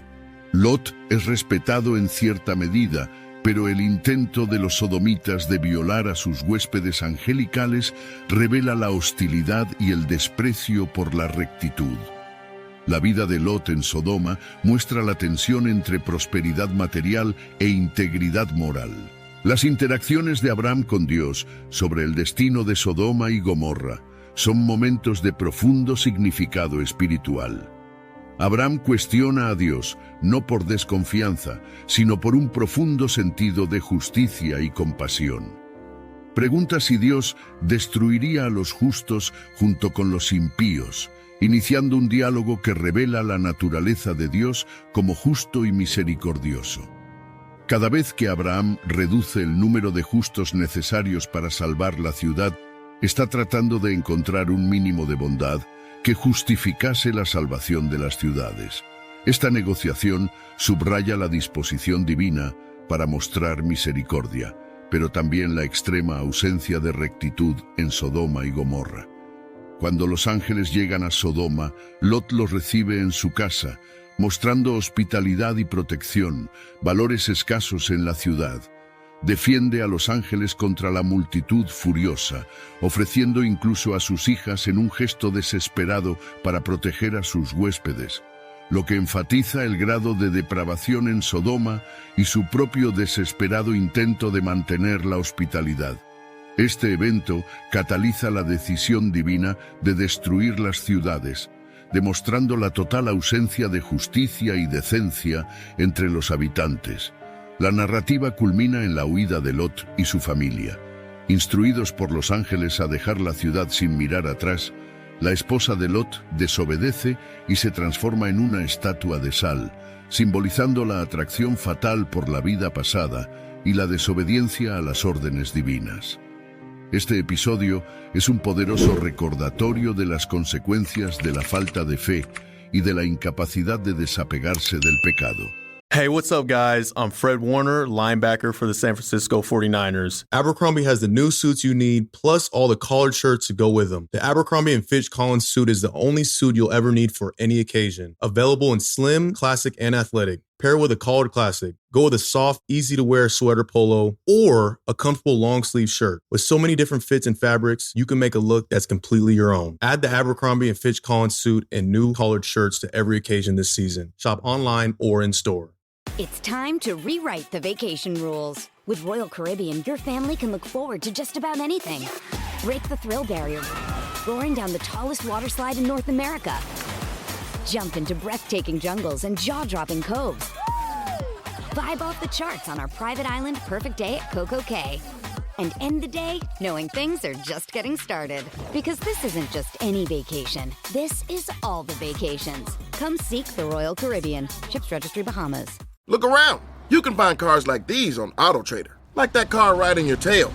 Lot es respetado en cierta medida, pero el intento de los sodomitas de violar a sus huéspedes angelicales revela la hostilidad y el desprecio por la rectitud. La vida de Lot en Sodoma muestra la tensión entre prosperidad material e integridad moral. Las interacciones de Abraham con Dios sobre el destino de Sodoma y Gomorra son momentos de profundo significado espiritual. Abraham cuestiona a Dios, no por desconfianza, sino por un profundo sentido de justicia y compasión. Pregunta si Dios destruiría a los justos junto con los impíos, iniciando un diálogo que revela la naturaleza de Dios como justo y misericordioso. Cada vez que Abraham reduce el número de justos necesarios para salvar la ciudad, está tratando de encontrar un mínimo de bondad que justificase la salvación de las ciudades. Esta negociación subraya la disposición divina para mostrar misericordia, pero también la extrema ausencia de rectitud en Sodoma y Gomorra. Cuando los ángeles llegan a Sodoma, Lot los recibe en su casa, mostrando hospitalidad y protección, valores escasos en la ciudad. Defiende a los ángeles contra la multitud furiosa, ofreciendo incluso a sus hijas en un gesto desesperado para proteger a sus huéspedes, lo que enfatiza el grado de depravación en Sodoma y su propio desesperado intento de mantener la hospitalidad. Este evento cataliza la decisión divina de destruir las ciudades, demostrando la total ausencia de justicia y decencia entre los habitantes. La narrativa culmina en la huida de Lot y su familia. Instruidos por los ángeles a dejar la ciudad sin mirar atrás, la esposa de Lot desobedece y se transforma en una estatua de sal, simbolizando la atracción fatal por la vida pasada y la desobediencia a las órdenes divinas. Este episodio es un poderoso recordatorio de las consecuencias de la falta de fe y de la incapacidad de desapegarse del pecado. Hey, what's up, guys? I'm Fred Warner, linebacker for the San Francisco 49ers. Abercrombie has the new suits you need, plus all the collared shirts to go with them. The Abercrombie & Fitch Collins suit is the only suit you'll ever need for any occasion. Available in slim, classic, and athletic. Pair with a collared classic. Go with a soft, easy-to-wear sweater polo or a comfortable long-sleeve shirt. With so many different fits and fabrics, you can make a look that's completely your own. Add the Abercrombie & Fitch Collins suit and new collared shirts to every occasion this season. Shop online or in store. It's time to rewrite the vacation rules. With Royal Caribbean, your family can look forward to just about anything. Break the thrill barrier, roaring down the tallest water slide in North America. Jump into breathtaking jungles and jaw-dropping coves. Vibe off the charts on our private island Perfect Day at Coco Cay. And end the day knowing things are just getting started. Because this isn't just any vacation. This is all the vacations. Come seek the Royal Caribbean. Ships Registry, Bahamas. Look around. You can find cars like these on AutoTrader. Like that car riding your tail.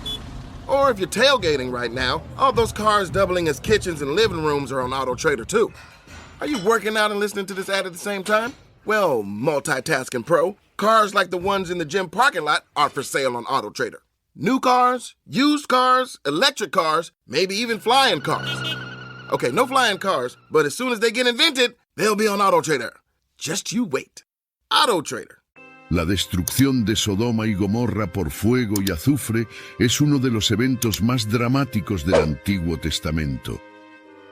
Or if you're tailgating right now, all those cars doubling as kitchens and living rooms are on AutoTrader too. Are you working out and listening to this ad at the same time? Well, multitasking pro, cars like the ones in the gym parking lot are for sale on AutoTrader. New cars, used cars, electric cars, maybe even flying cars. Okay, no flying cars, but as soon as they get invented, they'll be on AutoTrader. Just you wait. AutoTrader. La destrucción de Sodoma y Gomorra por fuego y azufre es uno de los eventos más dramáticos del Antiguo Testamento.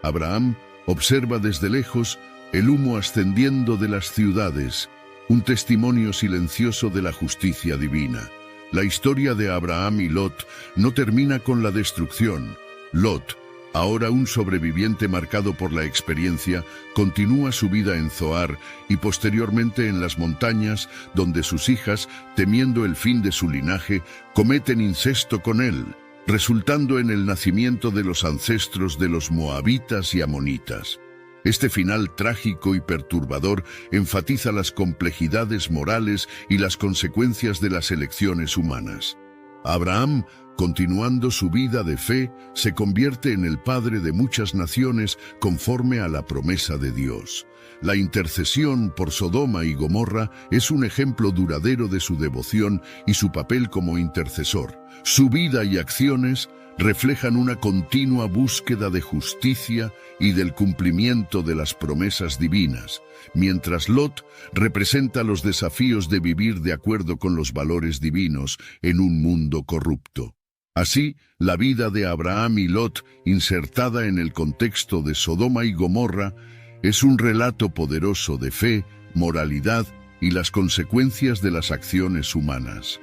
Abraham observa desde lejos el humo ascendiendo de las ciudades, un testimonio silencioso de la justicia divina. La historia de Abraham y Lot no termina con la destrucción. Lot, ahora un sobreviviente marcado por la experiencia, continúa su vida en Zoar y posteriormente en las montañas, donde sus hijas, temiendo el fin de su linaje, cometen incesto con él, resultando en el nacimiento de los ancestros de los moabitas y amonitas. Este final trágico y perturbador enfatiza las complejidades morales y las consecuencias de las elecciones humanas. Abraham, continuando su vida de fe, se convierte en el padre de muchas naciones conforme a la promesa de Dios. La intercesión por Sodoma y Gomorra es un ejemplo duradero de su devoción y su papel como intercesor. Su vida y acciones reflejan una continua búsqueda de justicia y del cumplimiento de las promesas divinas, mientras Lot representa los desafíos de vivir de acuerdo con los valores divinos en un mundo corrupto. Así, la vida de Abraham y Lot, insertada en el contexto de Sodoma y Gomorra, es un relato poderoso de fe, moralidad y las consecuencias de las acciones humanas.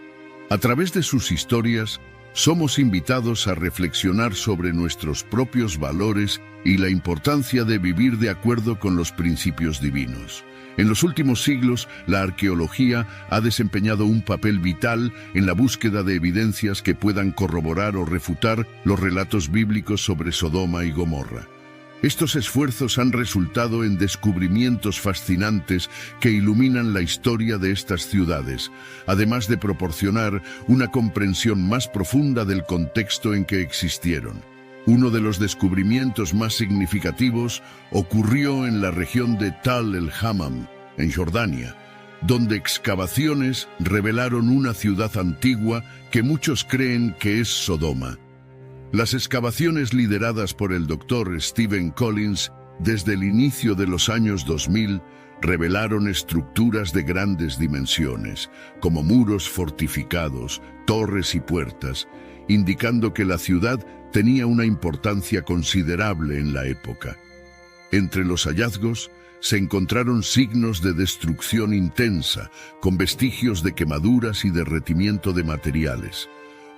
A través de sus historias, somos invitados a reflexionar sobre nuestros propios valores y la importancia de vivir de acuerdo con los principios divinos. En los últimos siglos, la arqueología ha desempeñado un papel vital en la búsqueda de evidencias que puedan corroborar o refutar los relatos bíblicos sobre Sodoma y Gomorra. Estos esfuerzos han resultado en descubrimientos fascinantes que iluminan la historia de estas ciudades, además de proporcionar una comprensión más profunda del contexto en que existieron. Uno de los descubrimientos más significativos ocurrió en la región de Tal el-Hammam, en Jordania, donde excavaciones revelaron una ciudad antigua que muchos creen que es Sodoma. Las excavaciones lideradas por el Dr. Stephen Collins desde el inicio de los años 2000 revelaron estructuras de grandes dimensiones, como muros fortificados, torres y puertas, indicando que la ciudad tenía una importancia considerable en la época. Entre los hallazgos se encontraron signos de destrucción intensa, con vestigios de quemaduras y derretimiento de materiales,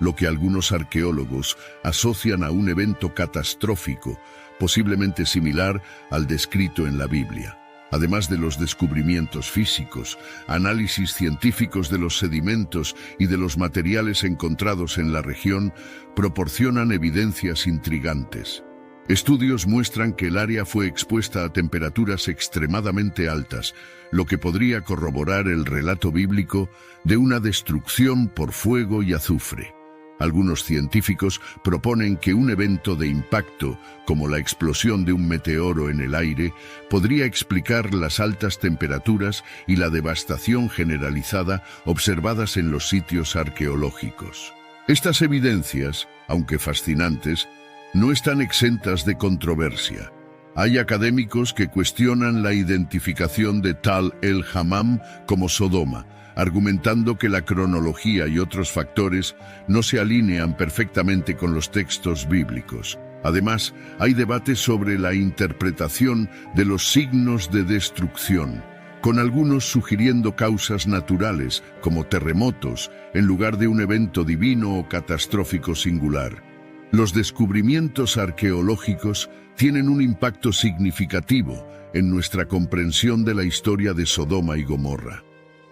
lo que algunos arqueólogos asocian a un evento catastrófico, posiblemente similar al descrito en la Biblia. Además de los descubrimientos físicos, análisis científicos de los sedimentos y de los materiales encontrados en la región proporcionan evidencias intrigantes. Estudios muestran que el área fue expuesta a temperaturas extremadamente altas, lo que podría corroborar el relato bíblico de una destrucción por fuego y azufre. Algunos científicos proponen que un evento de impacto, como la explosión de un meteoro en el aire, podría explicar las altas temperaturas y la devastación generalizada observadas en los sitios arqueológicos. Estas evidencias, aunque fascinantes, no están exentas de controversia. Hay académicos que cuestionan la identificación de Tal el-Hammam como Sodoma, argumentando que la cronología y otros factores no se alinean perfectamente con los textos bíblicos. Además, hay debates sobre la interpretación de los signos de destrucción, con algunos sugiriendo causas naturales, como terremotos, en lugar de un evento divino o catastrófico singular. Los descubrimientos arqueológicos tienen un impacto significativo en nuestra comprensión de la historia de Sodoma y Gomorra.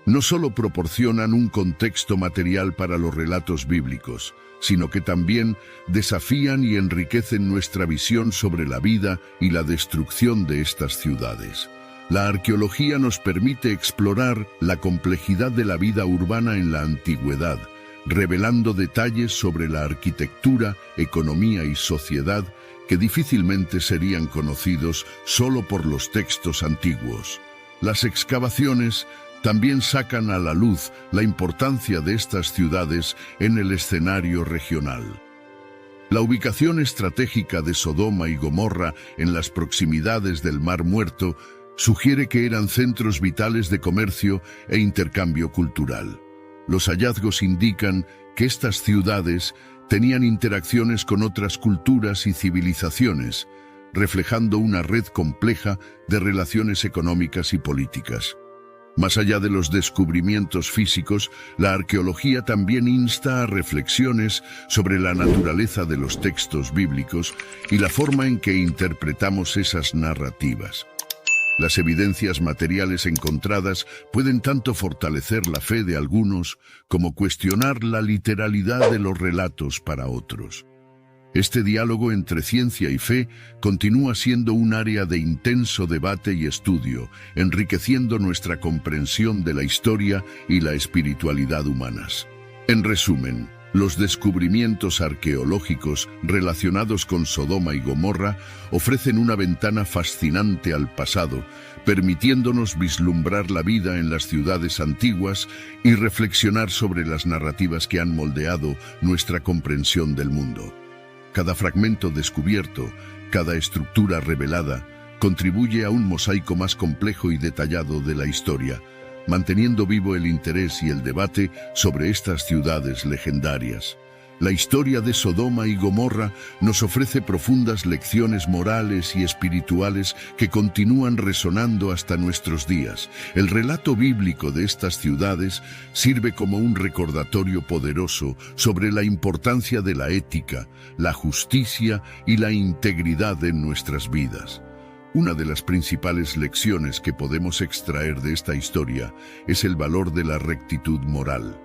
No solo proporcionan un contexto material para los relatos bíblicos, sino que también desafían y enriquecen nuestra visión sobre la vida y la destrucción de estas ciudades. La arqueología nos permite explorar la complejidad de la vida urbana en la antigüedad, revelando detalles sobre la arquitectura, economía y sociedad que difícilmente serían conocidos solo por los textos antiguos. Las excavaciones también sacan a la luz la importancia de estas ciudades en el escenario regional. La ubicación estratégica de Sodoma y Gomorra en las proximidades del Mar Muerto sugiere que eran centros vitales de comercio e intercambio cultural. Los hallazgos indican que estas ciudades tenían interacciones con otras culturas y civilizaciones, reflejando una red compleja de relaciones económicas y políticas. Más allá de los descubrimientos físicos, la arqueología también insta a reflexiones sobre la naturaleza de los textos bíblicos y la forma en que interpretamos esas narrativas. Las evidencias materiales encontradas pueden tanto fortalecer la fe de algunos como cuestionar la literalidad de los relatos para otros. Este diálogo entre ciencia y fe continúa siendo un área de intenso debate y estudio, enriqueciendo nuestra comprensión de la historia y la espiritualidad humanas. En resumen, los descubrimientos arqueológicos relacionados con Sodoma y Gomorra ofrecen una ventana fascinante al pasado, permitiéndonos vislumbrar la vida en las ciudades antiguas y reflexionar sobre las narrativas que han moldeado nuestra comprensión del mundo. Cada fragmento descubierto, cada estructura revelada, contribuye a un mosaico más complejo y detallado de la historia, manteniendo vivo el interés y el debate sobre estas ciudades legendarias. La historia de Sodoma y Gomorra nos ofrece profundas lecciones morales y espirituales que continúan resonando hasta nuestros días. El relato bíblico de estas ciudades sirve como un recordatorio poderoso sobre la importancia de la ética, la justicia y la integridad en nuestras vidas. Una de las principales lecciones que podemos extraer de esta historia es el valor de la rectitud moral.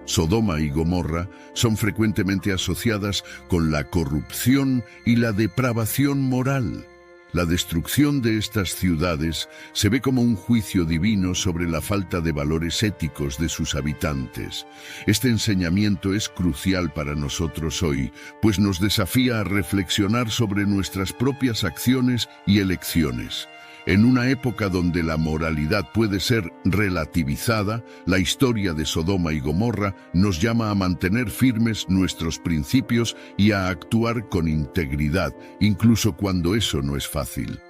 Sodoma y Gomorra son frecuentemente asociadas con la corrupción y la depravación moral. La destrucción de estas ciudades se ve como un juicio divino sobre la falta de valores éticos de sus habitantes. Este enseñamiento es crucial para nosotros hoy, pues nos desafía a reflexionar sobre nuestras propias acciones y elecciones. En una época donde la moralidad puede ser relativizada, la historia de Sodoma y Gomorra nos llama a mantener firmes nuestros principios y a actuar con integridad, incluso cuando eso no es fácil.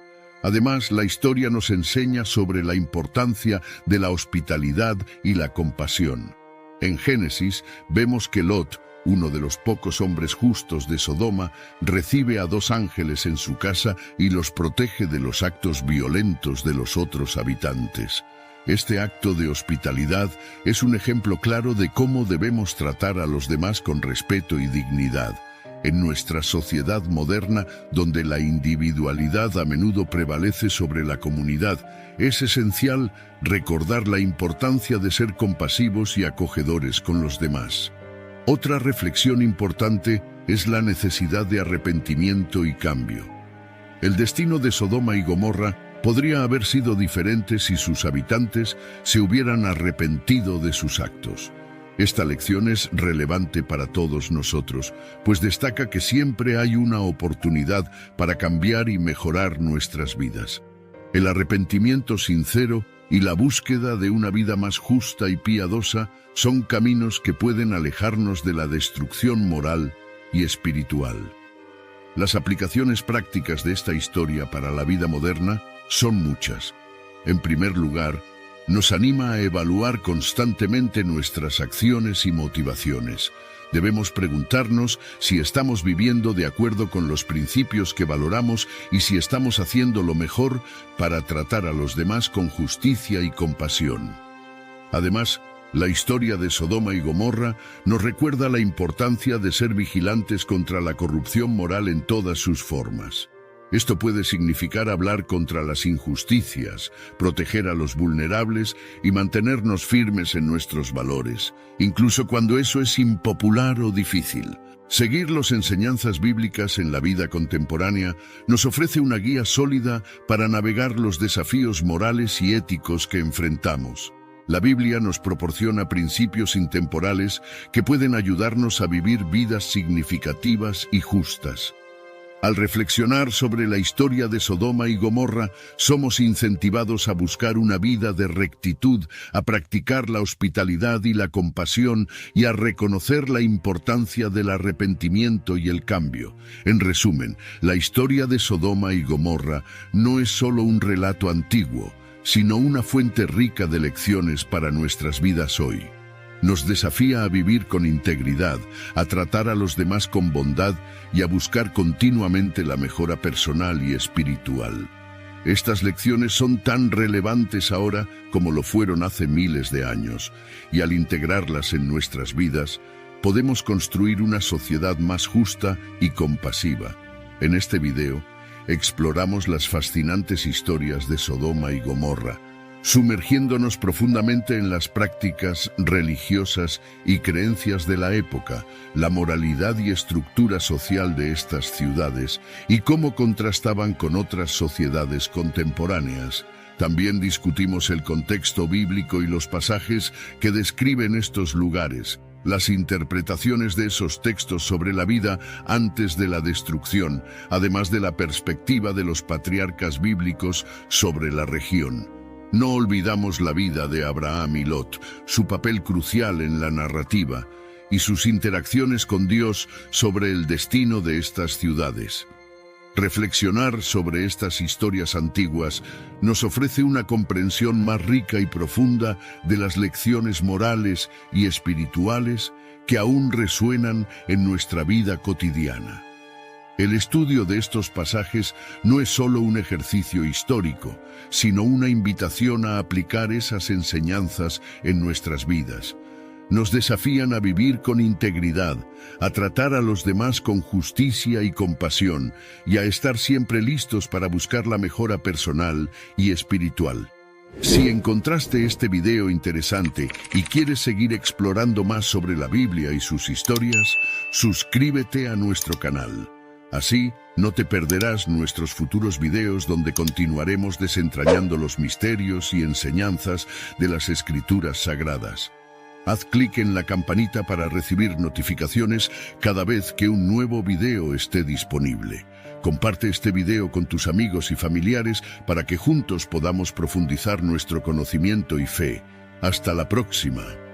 Además, la historia nos enseña sobre la importancia de la hospitalidad y la compasión. En Génesis vemos que Lot, uno de los pocos hombres justos de Sodoma, recibe a 2 ángeles en su casa y los protege de los actos violentos de los otros habitantes. Este acto de hospitalidad es un ejemplo claro de cómo debemos tratar a los demás con respeto y dignidad. En nuestra sociedad moderna, donde la individualidad a menudo prevalece sobre la comunidad, es esencial recordar la importancia de ser compasivos y acogedores con los demás. Otra reflexión importante es la necesidad de arrepentimiento y cambio. El destino de Sodoma y Gomorra podría haber sido diferente si sus habitantes se hubieran arrepentido de sus actos. Esta lección es relevante para todos nosotros, pues destaca que siempre hay una oportunidad para cambiar y mejorar nuestras vidas. El arrepentimiento sincero y la búsqueda de una vida más justa y piadosa son caminos que pueden alejarnos de la destrucción moral y espiritual. Las aplicaciones prácticas de esta historia para la vida moderna son muchas. En primer lugar, nos anima a evaluar constantemente nuestras acciones y motivaciones. Debemos preguntarnos si estamos viviendo de acuerdo con los principios que valoramos y si estamos haciendo lo mejor para tratar a los demás con justicia y compasión. Además, la historia de Sodoma y Gomorra nos recuerda la importancia de ser vigilantes contra la corrupción moral en todas sus formas. Esto puede significar hablar contra las injusticias, proteger a los vulnerables y mantenernos firmes en nuestros valores, incluso cuando eso es impopular o difícil. Seguir las enseñanzas bíblicas en la vida contemporánea nos ofrece una guía sólida para navegar los desafíos morales y éticos que enfrentamos. La Biblia nos proporciona principios intemporales que pueden ayudarnos a vivir vidas significativas y justas. Al reflexionar sobre la historia de Sodoma y Gomorra, somos incentivados a buscar una vida de rectitud, a practicar la hospitalidad y la compasión y a reconocer la importancia del arrepentimiento y el cambio. En resumen, la historia de Sodoma y Gomorra no es solo un relato antiguo, sino una fuente rica de lecciones para nuestras vidas hoy. Nos desafía a vivir con integridad, a tratar a los demás con bondad y a buscar continuamente la mejora personal y espiritual. Estas lecciones son tan relevantes ahora como lo fueron hace miles de años, y al integrarlas en nuestras vidas, podemos construir una sociedad más justa y compasiva. En este video, exploramos las fascinantes historias de Sodoma y Gomorra, sumergiéndonos profundamente en las prácticas religiosas y creencias de la época, la moralidad y estructura social de estas ciudades y cómo contrastaban con otras sociedades contemporáneas. También discutimos el contexto bíblico y los pasajes que describen estos lugares, las interpretaciones de esos textos sobre la vida antes de la destrucción, además de la perspectiva de los patriarcas bíblicos sobre la región. No olvidamos la vida de Abraham y Lot, su papel crucial en la narrativa, y sus interacciones con Dios sobre el destino de estas ciudades. Reflexionar sobre estas historias antiguas nos ofrece una comprensión más rica y profunda de las lecciones morales y espirituales que aún resuenan en nuestra vida cotidiana. El estudio de estos pasajes no es solo un ejercicio histórico, sino una invitación a aplicar esas enseñanzas en nuestras vidas. Nos desafían a vivir con integridad, a tratar a los demás con justicia y compasión, y a estar siempre listos para buscar la mejora personal y espiritual. Si encontraste este video interesante y quieres seguir explorando más sobre la Biblia y sus historias, suscríbete a nuestro canal. Así, no te perderás nuestros futuros videos donde continuaremos desentrañando los misterios y enseñanzas de las Escrituras Sagradas. Haz clic en la campanita para recibir notificaciones cada vez que un nuevo video esté disponible. Comparte este video con tus amigos y familiares para que juntos podamos profundizar nuestro conocimiento y fe. Hasta la próxima.